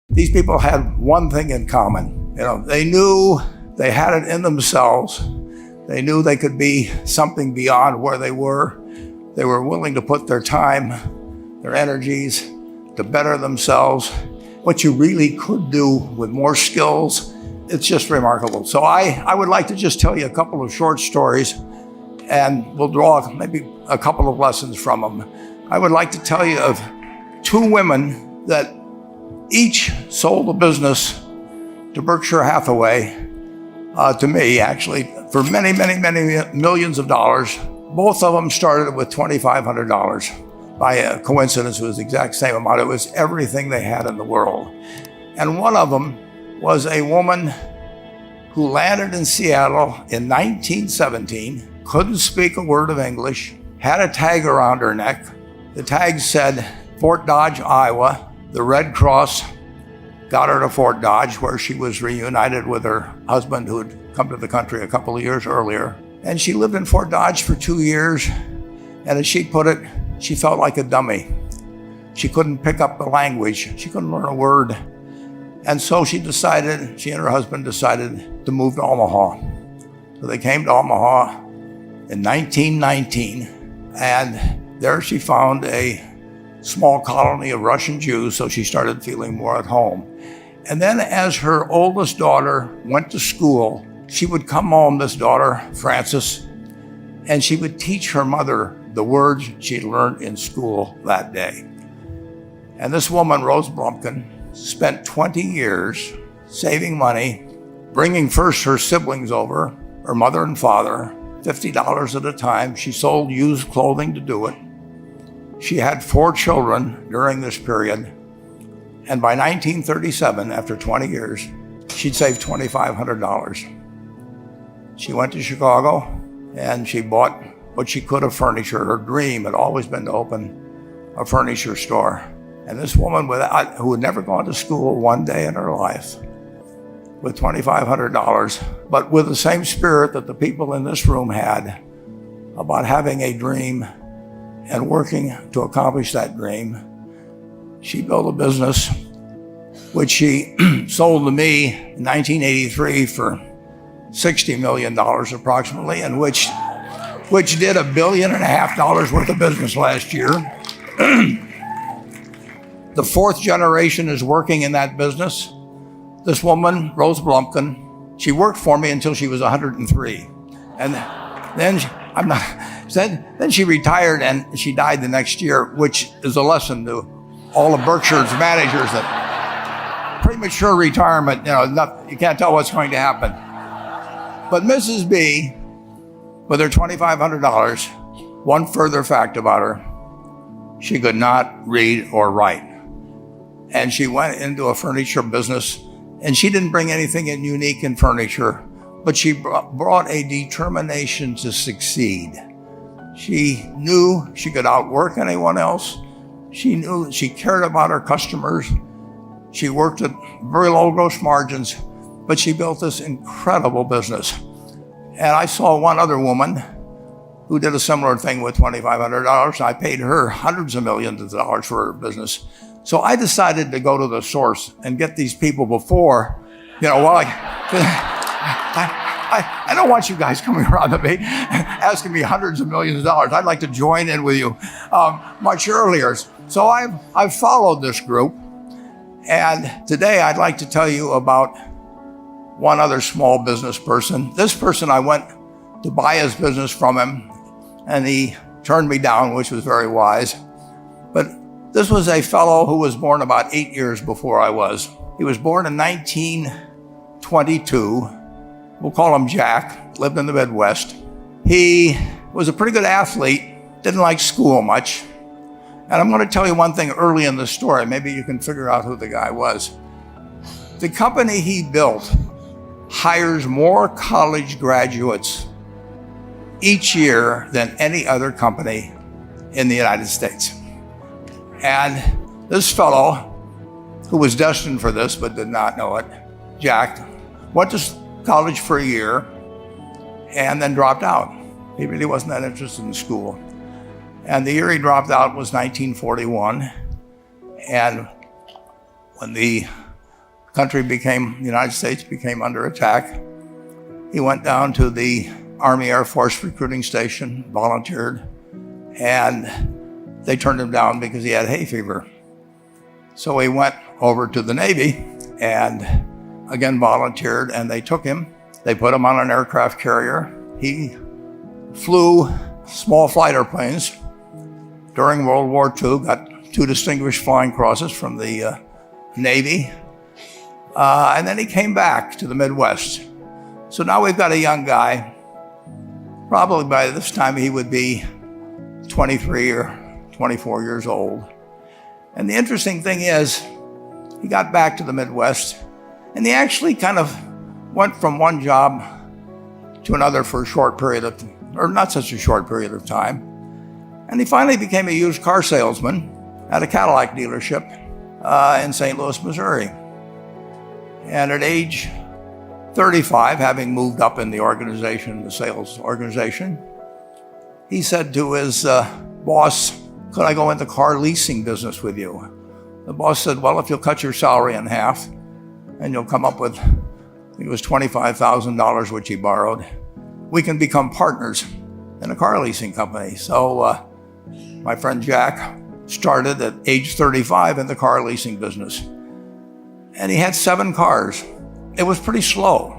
These people had one thing in common. They knew they had it in themselves. They knew they could be something beyond where they were. They were willing to put their time, their energies to better themselves. What you really could do with more skills, it's just remarkable. So I would like to just tell you a couple of short stories, and we'll draw maybe a couple of lessons from them. I would like to tell you of two women that each sold a business to Berkshire Hathaway, to me actually, for many, many, many millions of dollars. Both of them started with $2,500. By a coincidence, it was the exact same amount. It was everything they had in the world. And one of them was a woman who landed in Seattle in 1917, couldn't speak a word of English, had a tag around her neck. The tag said Fort Dodge, Iowa. The Red Cross got her to Fort Dodge, where she was reunited with her husband who had come to the country a couple of years earlier. And she lived in Fort Dodge for 2 years. And as she put it, she felt like a dummy. She couldn't pick up the language. She couldn't learn a word. And so she and her husband decided to move to Omaha. So they came to Omaha in 1919. And there she found a small colony of Russian Jews, so she started feeling more at home. And then as her oldest daughter went to school, she would come home, this daughter, Frances, and she would teach her mother the words she learned in school that day. And this woman, Rose Blumpkin, spent 20 years saving money, bringing first her siblings over, her mother and father, $50 at a time. She sold used clothing to do it. She had 4 children during this period. And by 1937, after 20 years, she'd saved $2,500. She went to Chicago and she bought what she could of furniture. Her dream had always been to open a furniture store. And this woman who had never gone to school one day in her life, with $2,500, but with the same spirit that the people in this room had about having a dream and working to accomplish that dream, she built a business which she sold to me in 1983 for $60 million approximately, and which did $1.5 billion worth of business last year. The 4th generation is working in that business. This woman, Rose Blumpkin, she worked for me until she was 103. And then she retired and she died the next year, which is a lesson to all of Berkshire's managers that premature retirement, you can't tell what's going to happen. But Mrs. B, with her $2,500, one further fact about her, she could not read or write. And she went into a furniture business, and she didn't bring anything unique in furniture, but she brought a determination to succeed. She knew she could outwork anyone else. She knew she cared about her customers. She worked at very low gross margins, but she built this incredible business. And I saw one other woman who did a similar thing with $2,500. I paid her hundreds of millions of dollars for her business. So I decided to go to the source and get these people before, I don't want you guys coming around to me asking me hundreds of millions of dollars. I'd like to join in with you much earlier. So I've followed this group. And today I'd like to tell you about one other small business person. This person, I went to buy his business from him, and he turned me down, which was very wise. But this was a fellow who was born about 8 years before I was. He was born in 1922. We'll call him Jack, lived in the Midwest. He was a pretty good athlete, didn't like school much. And I'm going to tell you one thing early in the story. Maybe you can figure out who the guy was. The company he built hires more college graduates each year than any other company in the United States. And this fellow, who was destined for this but did not know it, Jack, went to college for a year and then dropped out. He really wasn't that interested in school. And the year he dropped out was 1941. And when the the United States became under attack. He went down to the Army Air Force recruiting station, volunteered, and they turned him down because he had hay fever. So he went over to the Navy and again volunteered, and they took him. They put him on an aircraft carrier. He flew small flight airplanes during World War II, got 2 distinguished flying crosses from the Navy, and then he came back to the Midwest. So now we've got a young guy. Probably by this time he would be 23 or 24 years old. And the interesting thing is, he got back to the Midwest, and he actually kind of went from one job to another for a short period of, or not such a short period of time. And he finally became a used car salesman at a Cadillac dealership in St. Louis, Missouri. And at age 35, having moved up in the organization, the sales organization, he said to his boss, "Could I go into car leasing business with you?" The boss said, "Well, if you'll cut your salary in half and you'll come up with, I think it was $25,000, which he borrowed, we can become partners in a car leasing company." So my friend Jack started at age 35 in the car leasing business. And he had 7 cars. It was pretty slow.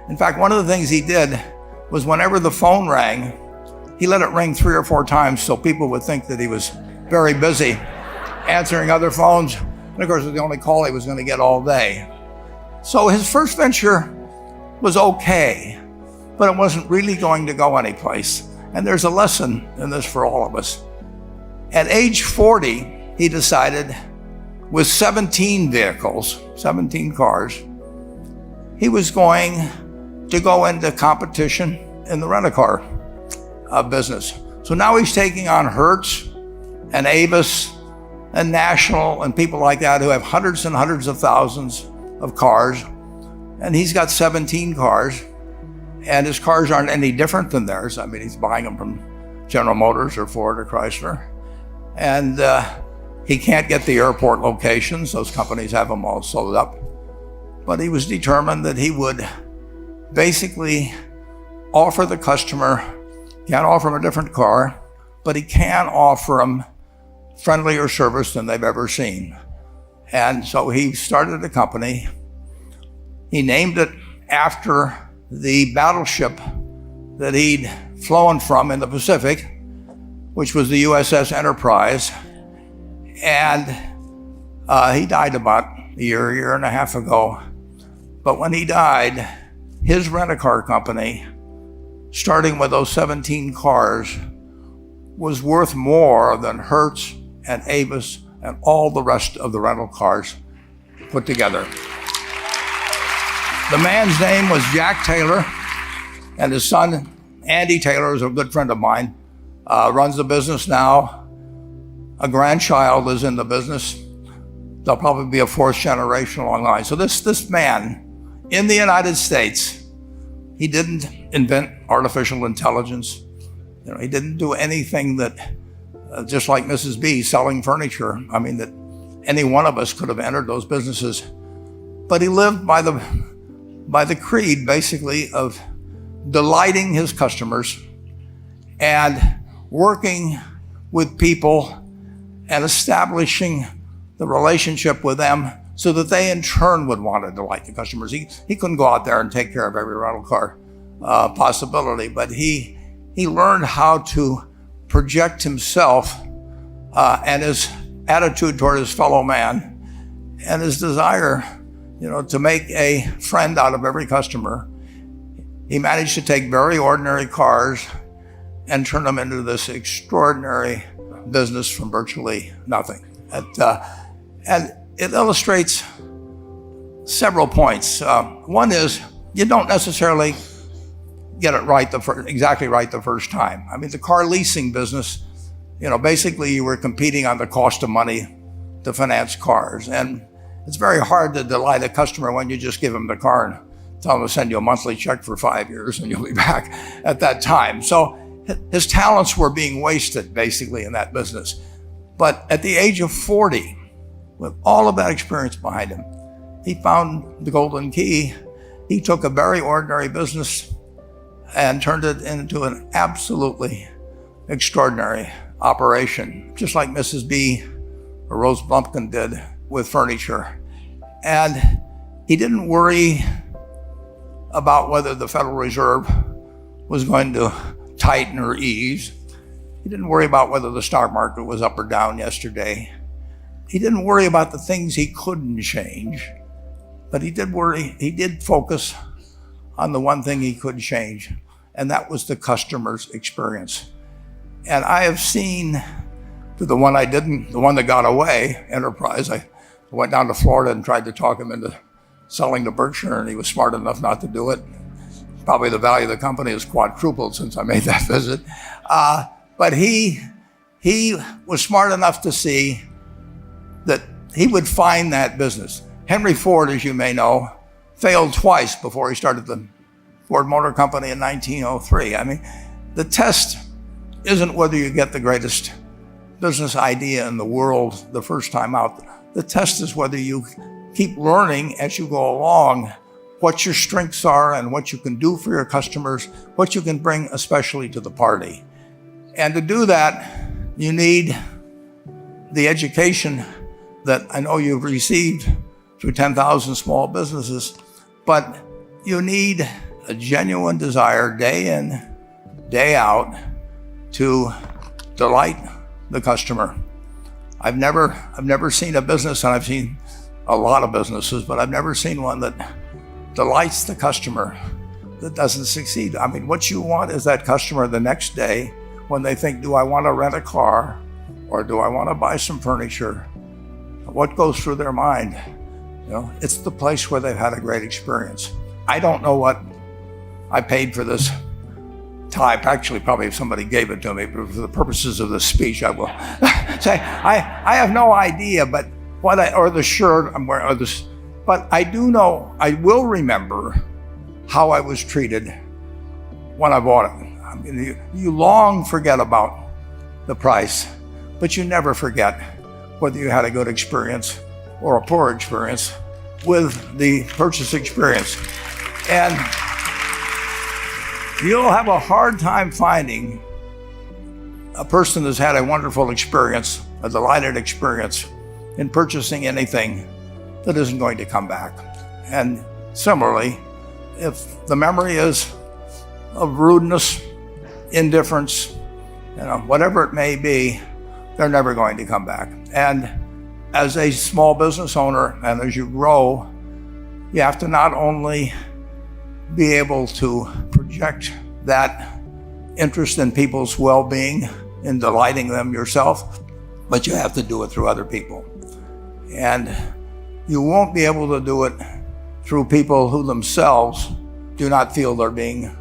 In fact, one of the things he did was whenever the phone rang, he let it ring 3 or 4 times so people would think that he was very busy answering other phones. And of course, it was the only call he was going to get all day. So his first venture was okay, but it wasn't really going to go anyplace. And there's a lesson in this for all of us. At age 40, he decided, with 17 vehicles, 17 cars, he was going to go into competition in the rent-a-car business. So now he's taking on Hertz and Avis and National and people like that who have hundreds and hundreds of thousands of cars. And he's got 17 cars, and his cars aren't any different than theirs. I mean, he's buying them from General Motors or Ford or Chrysler. And he can't get the airport locations. Those companies have them all sold up. But he was determined that he would basically offer the customer, can't offer him a different car, but he can offer them friendlier service than they've ever seen. And so he started a company. He named it after the battleship that he'd flown from in the Pacific, which was the USS Enterprise. And he died about a year and a half ago. But when he died, his rent-a-car company, starting with those 17 cars, was worth more than Hertz and Avis and all the rest of the rental cars put together. The man's name was Jack Taylor, and his son, Andy Taylor, is a good friend of mine, runs the business now. A grandchild is in the business. There'll probably be a 4th generation along the line. So this man in the United States, he didn't invent artificial intelligence. He didn't do anything that, just like Mrs. B selling furniture, I mean, that any one of us could have entered those businesses. But he lived by the creed, basically, of delighting his customers and working with people and establishing the relationship with them so that they in turn would want to delight the customers. He couldn't go out there and take care of every rental car possibility, but he learned how to project himself and his attitude toward his fellow man and his desire, to make a friend out of every customer. He managed to take very ordinary cars and turn them into this extraordinary business from virtually nothing. And it illustrates several points. One is, you don't necessarily get it right exactly right the first time. I mean, the car leasing business, basically you were competing on the cost of money to finance cars. And it's very hard to delight a customer when you just give them the car and tell them to send you a monthly check for 5 years and you'll be back at that time. So his talents were being wasted basically in that business. But at the age of 40, with all of that experience behind him, he found the golden key. He took a very ordinary business and turned it into an absolutely extraordinary operation, just like Mrs. B or Rose Blumpkin did with furniture. And he didn't worry about whether the Federal Reserve was going to tighten or ease. He didn't worry about whether the stock market was up or down yesterday. He didn't worry about the things he couldn't change, but he did focus on the one thing he could change, and that was the customer's experience. And I have seen the one that got away, Enterprise. I went down to Florida and tried to talk him into selling to Berkshire, and he was smart enough not to do it. Probably the value of the company has quadrupled since I made that visit. But he was smart enough to see that he would find that business. Henry Ford, as you may know, failed twice before he started the Ford Motor Company in 1903. I mean, the test isn't whether you get the greatest business idea in the world the first time out. The test is whether you keep learning as you go along what your strengths are and what you can do for your customers, what you can bring especially to the party. And to do that, you need the education that I know you've received through 10,000 small businesses, but you need a genuine desire day in, day out to delight the customer. I've never seen a business, and I've seen a lot of businesses, but I've never seen one that delights the customer that doesn't succeed. I mean, what you want is that customer the next day when they think, do I want to rent a car or do I want to buy some furniture? What goes through their mind? You know, it's the place where they've had a great experience. I don't know what I paid for this tie. Actually, probably if somebody gave it to me, but for the purposes of this speech, I will say I have no idea. But or the shirt I'm wearing, or this. But I do know, I will remember how I was treated when I bought it. I mean, you long forget about the price, but you never forget whether you had a good experience or a poor experience with the purchase experience. And you'll have a hard time finding a person that's had a wonderful experience, a delighted experience in purchasing anything that isn't going to come back. And similarly, if the memory is of rudeness, indifference, whatever it may be, they're never going to come back. And as a small business owner, and as you grow, you have to not only be able to project that interest in people's well-being, in delighting them yourself, but you have to do it through other people. And you won't be able to do it through people who themselves do not feel they're being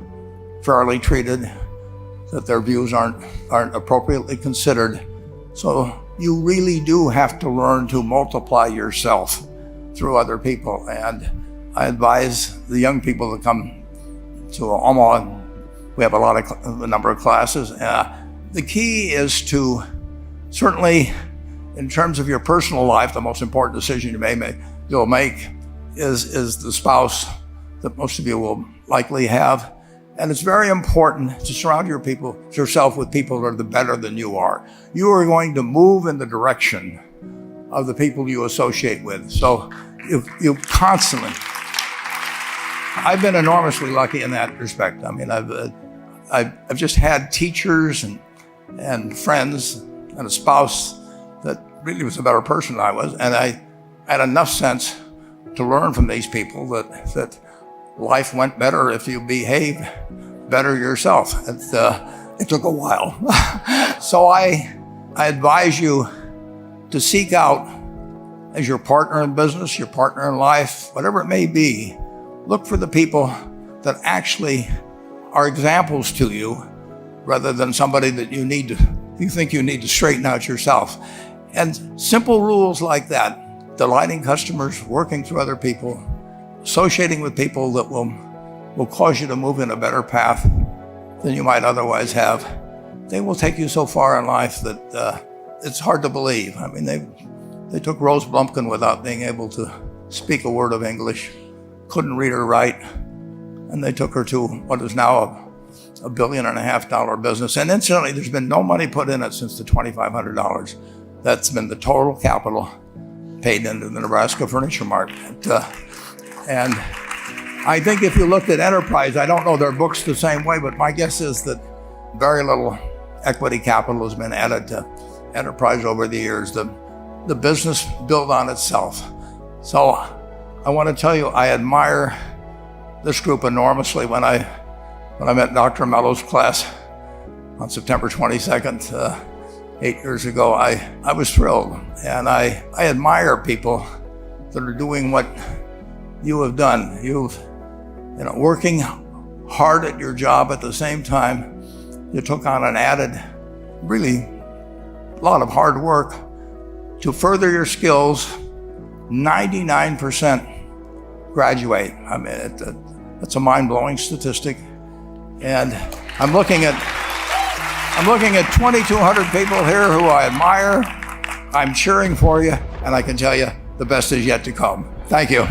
fairly treated, that their views aren't appropriately considered. So you really do have to learn to multiply yourself through other people. And I advise the young people that come to Omaha. We have a number of classes. The key is to, certainly in terms of your personal life, the most important decision you'll make is the spouse that most of you will likely have. And it's very important to surround yourself with people that are better than you are. You are going to move in the direction of the people you associate with. So you constantly, I've been enormously lucky in that respect. I mean, I've just had teachers and friends and a spouse that really was a better person than I was. And I had enough sense to learn from these people that life went better if you behaved better yourself. It took a while. So I advise you to seek out, as your partner in business, your partner in life, whatever it may be, look for the people that actually are examples to you rather than somebody that you think you need to straighten out yourself. And simple rules like that, delighting customers, working through other people, associating with people that will cause you to move in a better path than you might otherwise have, they will take you so far in life that it's hard to believe. I mean, they took Rose Blumpkin without being able to speak a word of English, couldn't read or write, and they took her to what is now a $1.5 billion business. And incidentally, there's been no money put in it since the $2,500. That's been the total capital paid into the Nebraska Furniture Mart. And I think if you looked at Enterprise, I don't know their books the same way, but my guess is that very little equity capital has been added to Enterprise over the years. The business built on itself. So I want to tell you, I admire this group enormously. When I met Dr. Mello's class on September 22nd, 8 years ago, I was thrilled. And I admire people that are doing what you have done. Working hard at your job at the same time, you took on an added, really, lot of hard work to further your skills. 99% graduate. I mean, it's a mind-blowing statistic. And I'm looking at 2,200 people here who I admire. I'm cheering for you, and I can tell you the best is yet to come. Thank you.